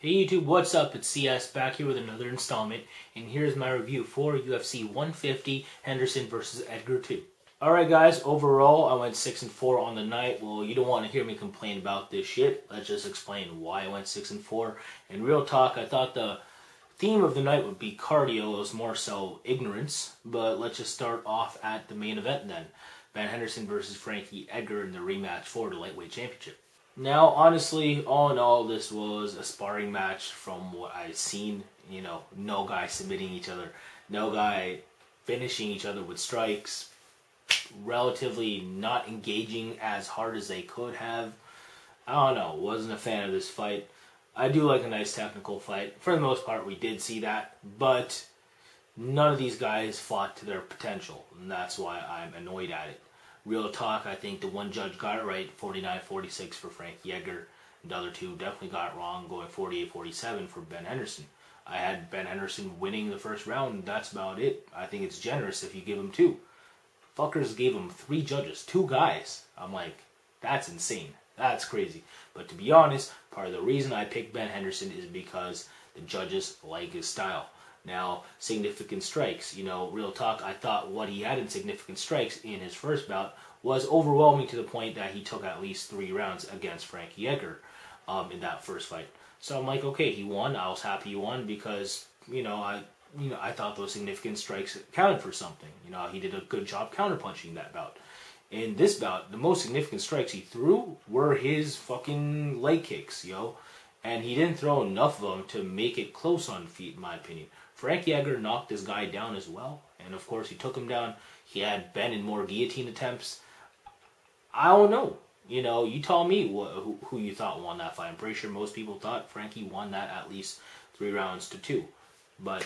Hey YouTube, what's up? It's CS back here with another installment, and here's my review for UFC 150 Henderson versus Edgar 2. Alright guys, overall I went 6-4 on the night. Well, you don't want to hear me complain about this shit. Let's just explain why I went 6-4. In real talk, I thought the theme of the night would be cardio. It was more so ignorance, but let's just start off at the main event then. Ben Henderson versus Frankie Edgar in the rematch for the lightweight championship. Now, honestly, all in all, this was a sparring match from what I've seen. You know, no guy submitting each other, no guy finishing each other with strikes, relatively not engaging as hard as they could have. I don't know, wasn't a fan of this fight. I do like a nice technical fight. For the most part, we did see that, but none of these guys fought to their potential, and that's why I'm annoyed at it. Real talk, I think the one judge got it right, 49-46 for Frankie Edgar. The other two definitely got it wrong, going 48-47 for Ben Henderson. I had Ben Henderson winning the first round, and that's about it. I think it's generous if you give him two. Fuckers gave him three judges, two guys. I'm like, that's insane. That's crazy. But to be honest, part of the reason I picked Ben Henderson is because the judges like his style. Now, significant strikes, you know, real talk, I thought what he had in significant strikes in his first bout was overwhelming to the point that he took at least 3 rounds against Frankie Edgar in that first fight. So I'm like, okay, he won. I was happy he won because, I thought those significant strikes counted for something. You know, he did a good job counterpunching that bout. In this bout, the most significant strikes he threw were his fucking leg kicks, yo. And he didn't throw enough of them to make it close on feet, in my opinion. Frankie Edgar knocked this guy down as well. And of course, he took him down. He had Ben in more guillotine attempts. I don't know. You know, you tell me who you thought won that fight. I'm pretty sure most people thought Frankie won that at least 3-2. But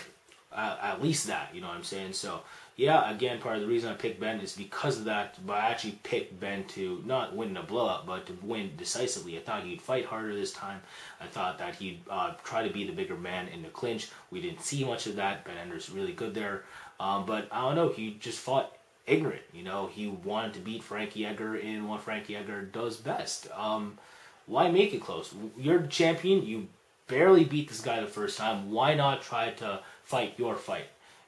at least that, you know what I'm saying? So, yeah, again, part of the reason I picked Ben is because of that. But I actually picked Ben to not win in a blowout, but to win decisively. I thought he'd fight harder this time. I thought that he'd try to be the bigger man in the clinch. We didn't see much of that. Ben Henderson's really good there. But I don't know, he just fought ignorant. You know, he wanted to beat Frankie Edgar in what Frankie Edgar does best. Why make it close? You're the champion. You barely beat this guy the first time. Why not try to fight your fight?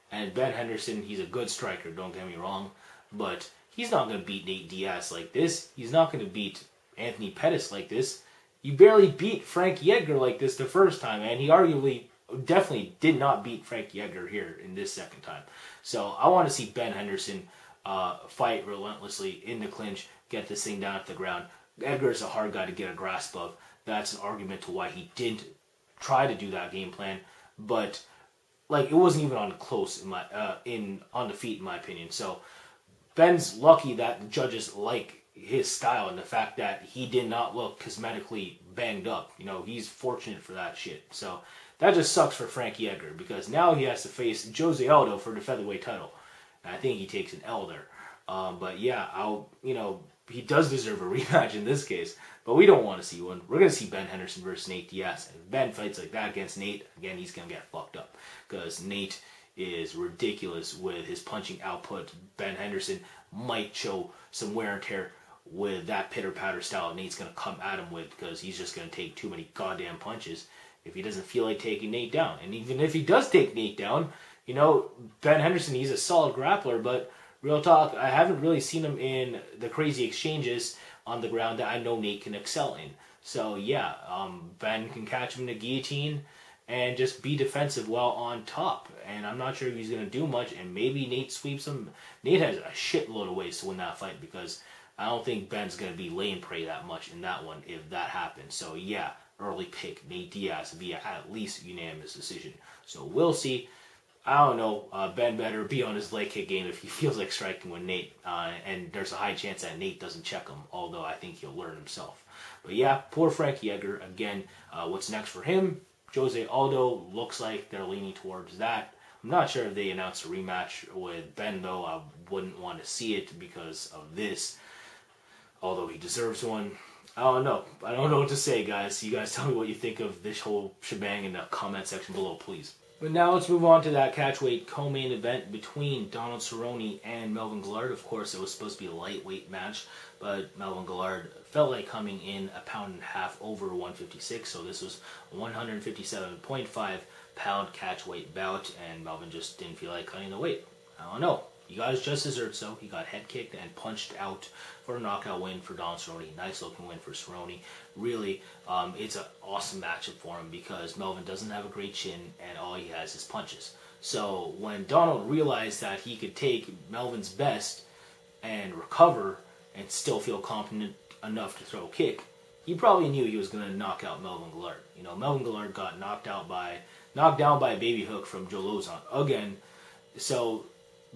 And Ben Henderson, he's a good striker, don't get me wrong, but he's not going to beat Nate Diaz like this. He's not going to beat Anthony Pettis like this. You barely beat Frankie Edgar like this the first time, and he definitely did not beat Frankie Edgar here in this second time. So I want to see Ben Henderson fight relentlessly in the clinch, get this thing down at the ground. Edgar's a hard guy to get a grasp of. That's an argument to why he didn't try to do that game plan, but like, it wasn't even on close on the feet, in my opinion. So Ben's lucky that the judges like his style and the fact that he did not look cosmetically banged up. You know, he's fortunate for that shit. So that just sucks for Frankie Edgar because now he has to face Jose Aldo for the featherweight title. And I think he takes an L there. But yeah, he does deserve a rematch in this case, but we don't want to see one. We're going to see Ben Henderson versus Nate Diaz. If Ben fights like that against Nate, again, he's going to get fucked up because Nate is ridiculous with his punching output. Ben Henderson might show some wear and tear with that pitter-patter style Nate's going to come at him with because he's just going to take too many goddamn punches if he doesn't feel like taking Nate down. And even if he does take Nate down, you know, Ben Henderson, he's a solid grappler, but real talk, I haven't really seen him in the crazy exchanges on the ground that I know Nate can excel in. So yeah, Ben can catch him in the guillotine and just be defensive while on top. And I'm not sure if he's going to do much, and maybe Nate sweeps him. Nate has a shitload of ways to win that fight because I don't think Ben's going to be laying prey that much in that one if that happens. So yeah, early pick, Nate Diaz via at least unanimous decision. So we'll see. I don't know, Ben better be on his leg kick game if he feels like striking with Nate. And there's a high chance that Nate doesn't check him, although I think he'll learn himself. But yeah, poor Frankie Edgar. Again, what's next for him? Jose Aldo, looks like they're leaning towards that. I'm not sure if they announced a rematch with Ben, though. I wouldn't want to see it because of this, although he deserves one. I don't know. I don't know what to say, guys. You guys tell me what you think of this whole shebang in the comment section below, please. But now let's move on to that catchweight co-main event between Donald Cerrone and Melvin Guillard. Of course, it was supposed to be a lightweight match, but Melvin Guillard felt like coming in a pound and a half over 156, so this was a 157.5 pound catchweight bout, and Melvin just didn't feel like cutting the weight. I don't know. You guys just deserved so. He got head kicked and punched out for a knockout win for Donald Cerrone. Nice looking win for Cerrone. Really, it's an awesome matchup for him because Melvin doesn't have a great chin and all he has is punches. So when Donald realized that he could take Melvin's best and recover and still feel confident enough to throw a kick, he probably knew he was going to knock out Melvin Guillard. You know, Melvin Guillard got knocked down by a baby hook from Joe Lozon again. So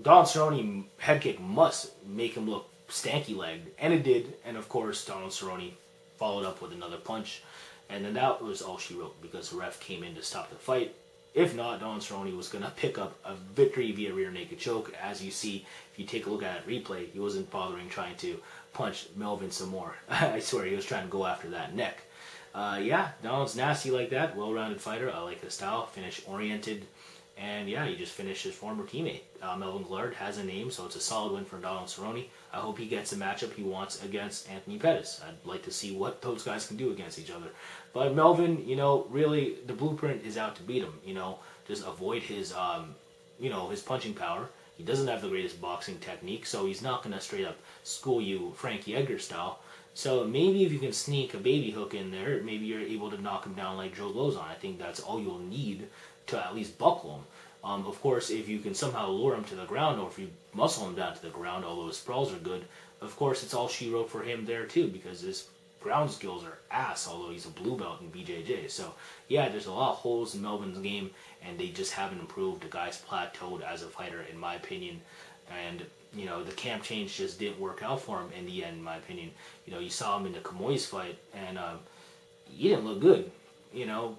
Donald Cerrone head kick must make him look stanky-legged, and it did. And of course, Donald Cerrone followed up with another punch, and then that was all she wrote because the ref came in to stop the fight. If not, Donald Cerrone was going to pick up a victory via rear naked choke. As you see, if you take a look at that replay, he wasn't bothering trying to punch Melvin some more. I swear, he was trying to go after that neck. Yeah, Donald's nasty like that. Well-rounded fighter. I like his style. Finish-oriented. And yeah, he just finished his former teammate. Melvin Guillard has a name, so it's a solid win for Donald Cerrone. I hope he gets a matchup he wants against Anthony Pettis. I'd like to see what those guys can do against each other. But Melvin, you know, really, the blueprint is out to beat him. You know, just avoid his, you know, his punching power. He doesn't have the greatest boxing technique, so he's not going to straight up school you Frankie Edgar style. So maybe if you can sneak a baby hook in there, maybe you're able to knock him down like Joe Lozon. I think that's all you'll need to at least buckle him. Of course, if you can somehow lure him to the ground, or if you muscle him down to the ground, although his sprawls are good, of course it's all she wrote for him there too, because his ground skills are ass, although he's a blue belt in BJJ. So yeah, there's a lot of holes in Melvin's game, and they just haven't improved. The guy's plateaued as a fighter, in my opinion. And you know, the camp change just didn't work out for him in the end, in my opinion. You know, you saw him in the Camus fight, and he didn't look good. You know,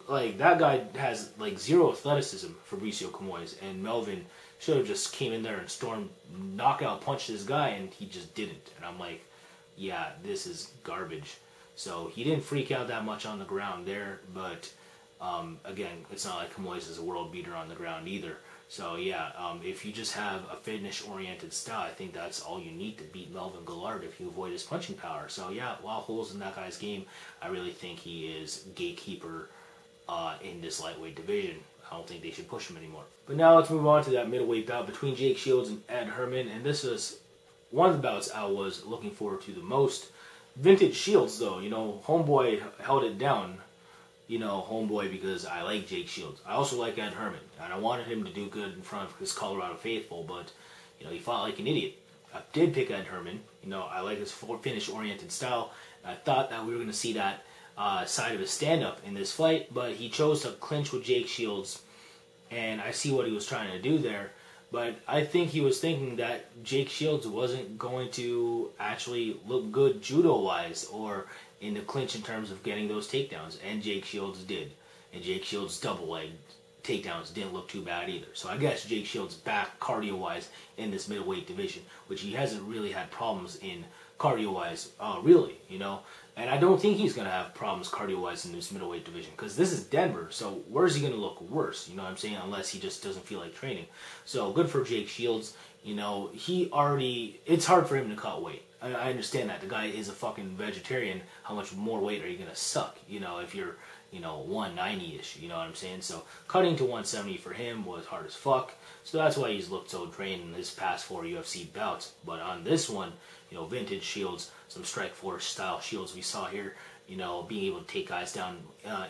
like, that guy has, like, zero athleticism, Fabricio Camus, and Melvin should have just came in there and stormed, knockout punched this guy, and he just didn't. And I'm like, yeah, this is garbage. So he didn't freak out that much on the ground there, but again, it's not like Camus is a world beater on the ground either. So yeah, if you just have a finish-oriented style, I think that's all you need to beat Melvin Guillard if you avoid his punching power. So yeah, a lot of holes in that guy's game. I really think he is gatekeeper in this lightweight division. I don't think they should push him anymore. But now let's move on to that middleweight bout between Jake Shields and Ed Herman. And this is one of the bouts I was looking forward to the most. Vintage Shields, though, you know, homeboy held it down. You know, homeboy, because I like Jake Shields. I also like Ed Herman, and I wanted him to do good in front of his Colorado faithful, but, you know, he fought like an idiot. I did pick Ed Herman. You know, I like his finish-oriented style. I thought that we were going to see that side of his stand-up in this fight, but he chose to clinch with Jake Shields, and I see what he was trying to do there. But I think he was thinking that Jake Shields wasn't going to actually look good judo-wise or in the clinch in terms of getting those takedowns, and Jake Shields did. And Jake Shields' double-leg takedowns didn't look too bad either. So I guess Jake Shields back cardio-wise in this middleweight division, which he hasn't really had problems in cardio-wise, really, you know. And I don't think he's going to have problems cardio-wise in this middleweight division, because this is Denver, so where's he going to look worse, you know what I'm saying, unless he just doesn't feel like training. So good for Jake Shields. You know, it's hard for him to cut weight. I understand that. The guy is a fucking vegetarian. How much more weight are you going to suck, you know, if you're, you know, 190-ish, you know what I'm saying? So cutting to 170 for him was hard as fuck. So that's why he's looked so drained in his past 4 UFC bouts. But on this one, you know, vintage Shields, some Strike Force style Shields we saw here, you know, being able to take guys down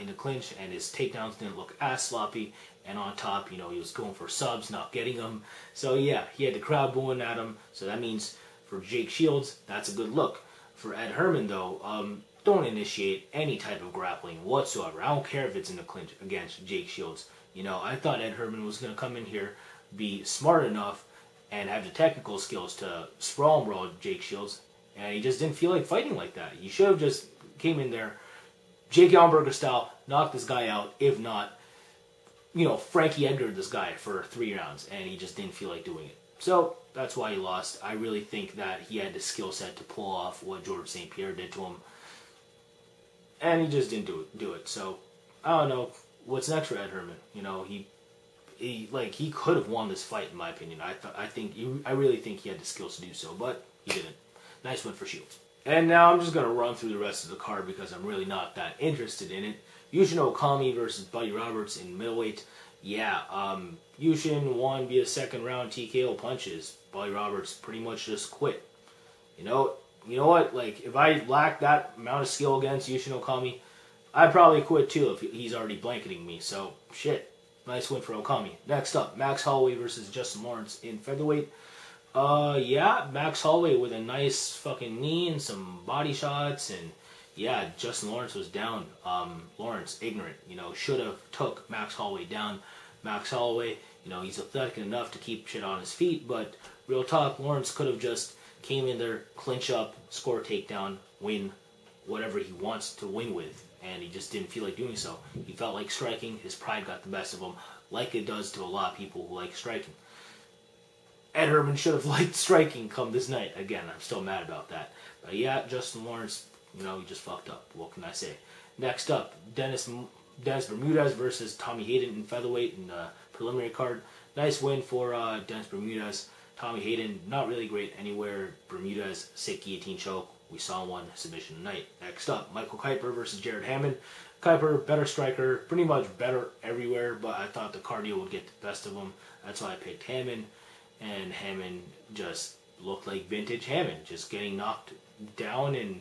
in the clinch, and his takedowns didn't look as sloppy. And on top, you know, he was going for subs, not getting them. So yeah, he had the crowd booing at him. So that means for Jake Shields, that's a good look. For Ed Herman, though, don't initiate any type of grappling whatsoever. I don't care if it's in the clinch against Jake Shields. You know, I thought Ed Herman was going to come in here, be smart enough, and have the technical skills to sprawl and roll Jake Shields, and he just didn't feel like fighting like that. He should have just came in there, Jake Ellenberger style, knocked this guy out, if not, you know, Frankie Edgar this guy for 3 rounds, and he just didn't feel like doing it. So that's why he lost. I really think that he had the skill set to pull off what George St. Pierre did to him, and he just didn't do it. So I don't know. what's next for Ed Herman? You know, he could have won this fight in my opinion. I really think he had the skills to do so, but he didn't. Nice win for Shields. And now I'm just gonna run through the rest of the card because I'm really not that interested in it. Yushin Okami versus Buddy Roberts in middleweight. Yeah, Yushin won via second round TKO punches. Buddy Roberts pretty much just quit. You know what? Like, if I lacked that amount of skill against Yushin Okami, I'd probably quit too if he's already blanketing me. So, shit. Nice win for Okami. Next up, Max Holloway versus Justin Lawrence in featherweight. Yeah, Max Holloway with a nice fucking knee and some body shots, and yeah, Justin Lawrence was down. Lawrence, ignorant, should have took Max Holloway down. Max Holloway, he's athletic enough to keep shit on his feet, but real talk, Lawrence could have just came in there, clinch up, score a takedown, win whatever he wants to win with, and he just didn't feel like doing so. He felt like striking. His pride got the best of him, like it does to a lot of people who like striking. Ed Herman should have liked striking come this night. Again, I'm still mad about that. But yeah, Justin Lawrence, he just fucked up. What can I say? Next up, Dennis Bermudez versus Tommy Hayden in featherweight in the preliminary card. Nice win for Dennis Bermudez. Tommy Hayden, not really great anywhere. Bermudez, sick guillotine choke. We saw one submission tonight. Next up, Michael Kiper versus Jared Hamman. Kiper, better striker, pretty much better everywhere, but I thought the cardio would get the best of him. That's why I picked Hamman. And Hamman just looked like vintage Hamman, just getting knocked down and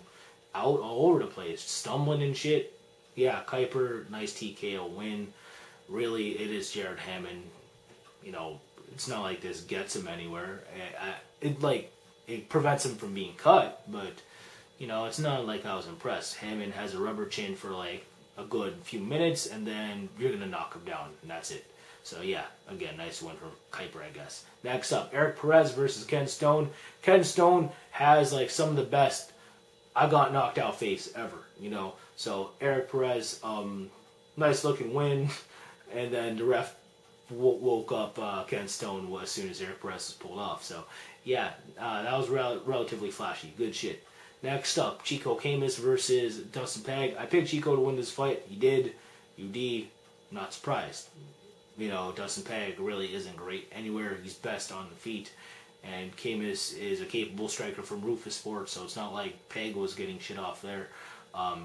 out all over the place, stumbling and shit. Yeah, Kiper, nice TKO win. Really, it is Jared Hamman. It's not like this gets him anywhere. It prevents him from being cut, but it's not like I was impressed. Hamman has a rubber chin for like a good few minutes, and then you're gonna knock him down, and that's it. So yeah, again, nice win for Kiper, I guess. Next up, Eric Perez versus Ken Stone. Ken Stone has like some of the best I got knocked out face ever, So Eric Perez, nice looking win, and then the ref woke up Ken Stone as soon as Eric Perez was pulled off. So yeah, that was relatively flashy. Good shit. Next up, Chico Camus versus Dustin Peg. I picked Chico to win this fight. He did. UD, not surprised. Dustin Peg really isn't great anywhere. He's best on the feet. And Camus is a capable striker from Rufus Sports, so it's not like Peg was getting shit off there.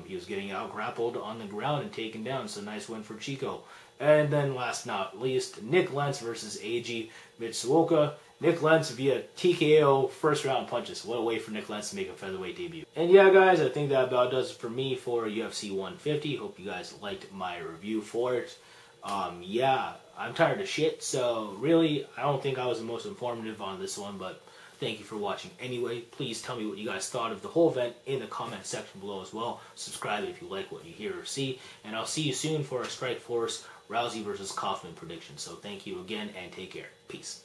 He was getting out-grappled on the ground and taken down, so nice win for Chico. And then last but not least, Nick Lentz versus Eiji Mitsuoka. Nick Lentz via TKO first-round punches. What a way for Nick Lentz to make a featherweight debut. And yeah, guys, I think that about does it for me for UFC 150. Hope you guys liked my review for it. Yeah, I'm tired of shit, so really, I don't think I was the most informative on this one, but thank you for watching anyway. Please tell me what you guys thought of the whole event in the comment section below as well. Subscribe if you like what you hear or see, and I'll see you soon for a Strikeforce Rousey versus Kaufman prediction. So thank you again, and take care. Peace.